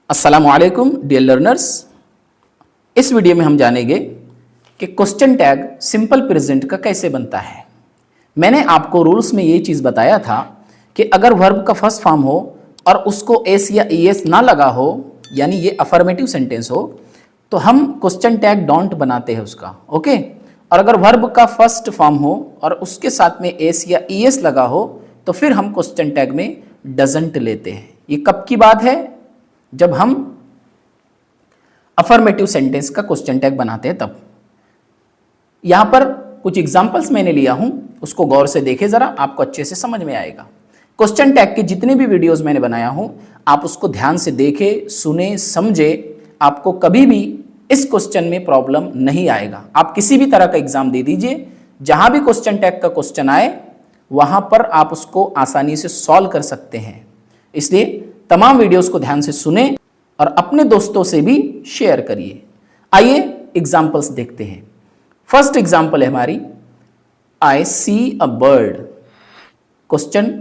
अस्सलामुअलैकुम dear learners. इस video में हम जानेंगे कि क्वेश्चन टैग सिंपल प्रेजेंट का कैसे बनता है। मैंने आपको रूल्स में ये चीज़ बताया था कि अगर वर्ब का फर्स्ट फॉर्म हो और उसको एस या ईएस ना लगा हो, यानी ये अफर्मेटिव सेंटेंस हो, तो हम क्वेश्चन टैग डोंट बनाते हैं उसका। ओके। और अगर वर्ब का फर्स्ट फॉर्म हो और उसके साथ में एस या ईएस लगा हो तो फिर हम क्वेश्चन टैग में डजंट लेते हैं। ये कब की बात है? जब हम अफर्मेटिव सेंटेंस का क्वेश्चन टैग बनाते हैं तब। यहां पर कुछ एग्जांपल्स मैंने लिया हूं, उसको गौर से देखें जरा, आपको अच्छे से समझ में आएगा। क्वेश्चन टैग के जितने भी वीडियोस मैंने बनाया हूं आप उसको ध्यान से देखें, सुने, समझे। आपको कभी भी इस क्वेश्चन में प्रॉब्लम नहीं आएगा। आप किसी भी तरह का एग्जाम दे दीजिए, जहां भी क्वेश्चन टैग का क्वेश्चन आए वहां पर आप उसको आसानी से सॉल्व कर सकते हैं। इसलिए तमाम वीडियोस को ध्यान से सुने और अपने दोस्तों से भी शेयर करिए। आइए एग्जांपल्स देखते हैं। फर्स्ट एग्जांपल है हमारी, आई सी अ बर्ड। क्वेश्चन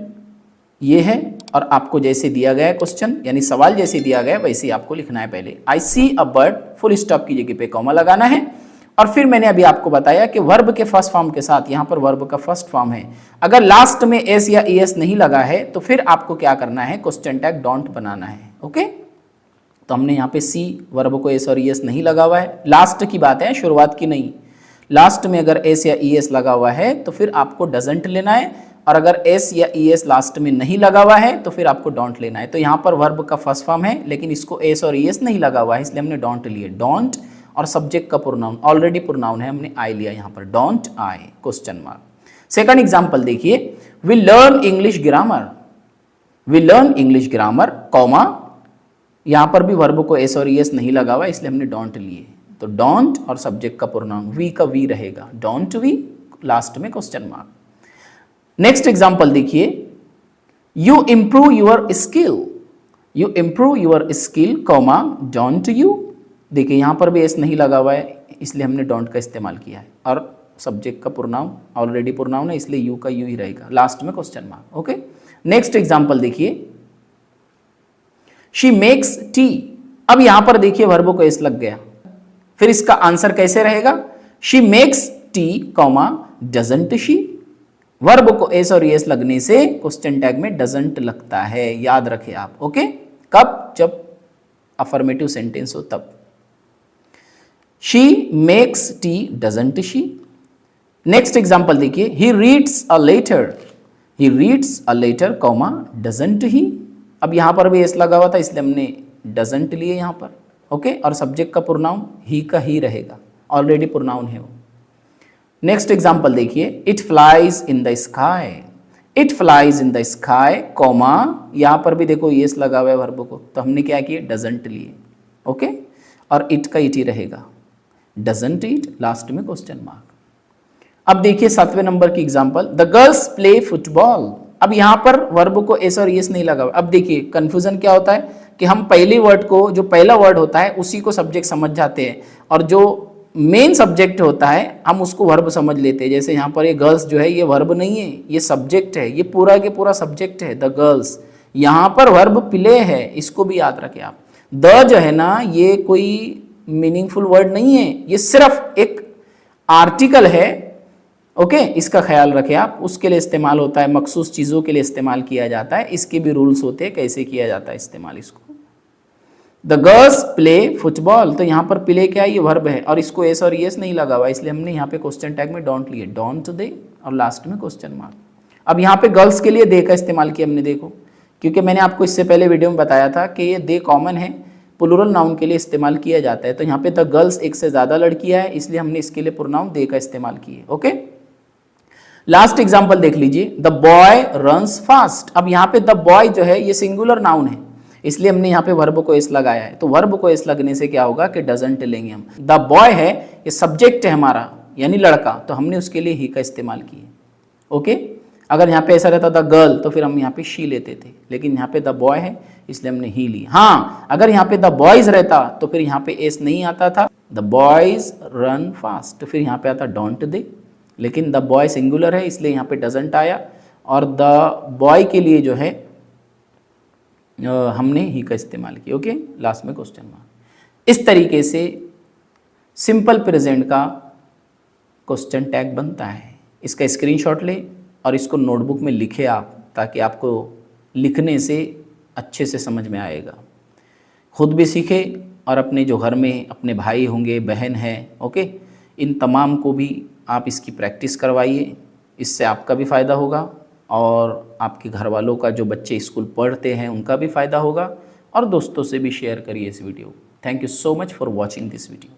ये है और आपको जैसे दिया गया है क्वेश्चन, यानी सवाल जैसे दिया गया है वैसे ही आपको लिखना है। पहले आई सी अ बर्ड, फुल स्टॉप की जगह पे कॉमा लगाना है। और फिर मैंने अभी आपको बताया कि वर्ब के फर्स्ट फॉर्म के साथ, यहां पर वर्ब का फर्स्ट फॉर्म है, अगर लास्ट में एस या ईएस नहीं लगा है तो फिर आपको क्या करना है, क्वेश्चन टैग डोंट बनाना है। ओके। तो हमने यहाँ पे सी, वर्ब को एस और ईएस नहीं लगा हुआ है, लास्ट की बात है, शुरुआत की नहीं। लास्ट में अगर एस या ईएस लगा हुआ है तो फिर आपको डजंट लेना है, और अगर एस या ईएस लास्ट में नहीं लगा हुआ है तो फिर आपको डोंट लेना है। तो यहाँ पर वर्ब का फर्स्ट फॉर्म है लेकिन इसको एस और ईएस नहीं लगा हुआ है, इसलिए हमने डोंट लिए। डोंट और सब्जेक्ट का प्रोनाउन, ऑलरेडी प्रोनाउन है, हमने आई लिया यहाँ पर, don't I question mark. Second example देखिए, we learn English grammar. We learn English grammar, comma, यहां पर भी वर्ब को एस और ईएस नहीं लगा हुआ इसलिए हमने डोंट लिए। तो डोंट और सब्जेक्ट का प्रोनाउन, वी का वी रहेगा, डोंट वी, लास्ट में क्वेश्चन मार्क। नेक्स्ट एग्जांपल देखिए, you improve your skill. You improve your skill, comma, don't you. देखिए यहां पर भी एस नहीं लगा हुआ है इसलिए हमने डोंट का इस्तेमाल किया है, और सब्जेक्ट का प्रोनाउन ऑलरेडी प्रोनाउन है इसलिए यू का यू ही रहेगा, लास्ट में question mark. Okay. Next example देखिए, शी मेक्स टी। अब यहां पर देखिए वर्ब को एस लग गया, फिर इसका आंसर कैसे रहेगा, she makes T, comma, doesn't she. Verb को एस और एस लगने से क्वेश्चन टैग में डजंट लगता है, याद रखें आप। ओके। कब? जब अफर्मेटिव सेंटेंस हो तब। She makes tea, doesn't she. Next example देखिए, he reads a letter. He reads a letter, comma, doesn't he. अब यहां पर भी एस लगा हुआ था इसलिए हमने डजंट लिए यहां पर। ओके। और सब्जेक्ट का प्रोनाउन ही का ही रहेगा, ऑलरेडी प्रोनाउन है वो। नेक्स्ट एग्जांपल देखिए, it flies in the sky. It flies in the sky, comma, यहां पर भी देखो एस लगा हुआ है वर्ब को, तो हमने क्या किया, डजंट लिए। ओके। और इट का इट ही रहेगा, डजंट इट, लास्ट में क्वेश्चन मार्क। अब देखिए 7वें नंबर की example, the girls play football. अब यहां पर वर्ब को एस और एस नहीं लगा। अब देखिए कंफ्यूजन क्या होता है कि हम पहले वर्ड को, जो पहला वर्ड होता है उसी को सब्जेक्ट समझ जाते हैं, और जो मेन सब्जेक्ट होता है हम उसको वर्ब समझ लेते हैं। जैसे यहाँ पर ये गर्ल्स जो है ये वर्ब नहीं है, ये सब्जेक्ट है, ये पूरा के पूरा सब्जेक्ट है, द गर्ल्स। यहाँ पर वर्ब प्ले है, इसको भी याद रखें आप। द जो है ना ये कोई मीनिंगफुल वर्ड नहीं है, ये सिर्फ एक आर्टिकल है। ओके। इसका ख्याल रखें आप, उसके लिए इस्तेमाल होता है, मखसूस चीज़ों के लिए इस्तेमाल किया जाता है, इसके भी रूल्स होते हैं कैसे किया जाता है इस्तेमाल इसको। द गर्ल्स प्ले फुटबॉल, तो यहाँ पर प्ले क्या है, ये वर्ब है और इसको एस और एस नहीं लगा हुआ इसलिए हमने यहाँ पे क्वेश्चन टैग में डोंट लिए, डोंट दे, और लास्ट में क्वेश्चन मार्क। अब यहाँ पे गर्ल्स के लिए दे का इस्तेमाल किया हमने, देखो, क्योंकि मैंने आपको इससे पहले वीडियो में बताया था कि ये दे कॉमन है, प्लूरल नाउन के लिए इस्तेमाल किया जाता है। तो यहाँ पे द गर्ल्स एक से ज्यादा लड़कियां है इसलिए हमने इसके लिए प्रोनाउन दे का इस्तेमाल किए। ओके। लास्ट एग्जांपल देख लीजिए, द बॉय रन्स फास्ट। अब यहाँ पे द बॉय जो है ये सिंगुलर नाउन है इसलिए हमने यहाँ पे वर्ब को एस लगाया है। तो वर्ब को एस लगने से क्या होगा कि डजंट लेंगे हम। द बॉय है, ये सब्जेक्ट है हमारा, यानी लड़का, तो हमने उसके लिए ही का इस्तेमाल किए। ओके। अगर यहाँ पे ऐसा रहता द गर्ल तो फिर हम यहाँ पे शी लेते थे, लेकिन यहाँ पे द बॉय है इसलिए हमने ही ली। हाँ, अगर यहाँ पे द बॉयज रहता तो फिर यहाँ पे एस नहीं आता था, द बॉयज रन फास्ट, तो फिर यहाँ पे आता डोंट दे, लेकिन द बॉय सिंगुलर है इसलिए यहाँ पे डजंट आया। और द बॉय के लिए जो है हमने ही का इस्तेमाल किया। ओके, लास्ट में क्वेश्चन मार्क। इस तरीके से सिंपल प्रेजेंट का क्वेश्चन टैग बनता है। इसका स्क्रीनशॉट ले और इसको नोटबुक में लिखे आप, ताकि आपको लिखने से अच्छे से समझ में आएगा। खुद भी सीखे और अपने जो घर में अपने भाई होंगे, बहन है, ओके, इन तमाम को भी आप इसकी प्रैक्टिस करवाइए। इससे आपका भी फ़ायदा होगा और आपके घर वालों का, जो बच्चे स्कूल पढ़ते हैं, उनका भी फ़ायदा होगा। और दोस्तों से भी शेयर करिए इस video. Thank you so much for watching this video.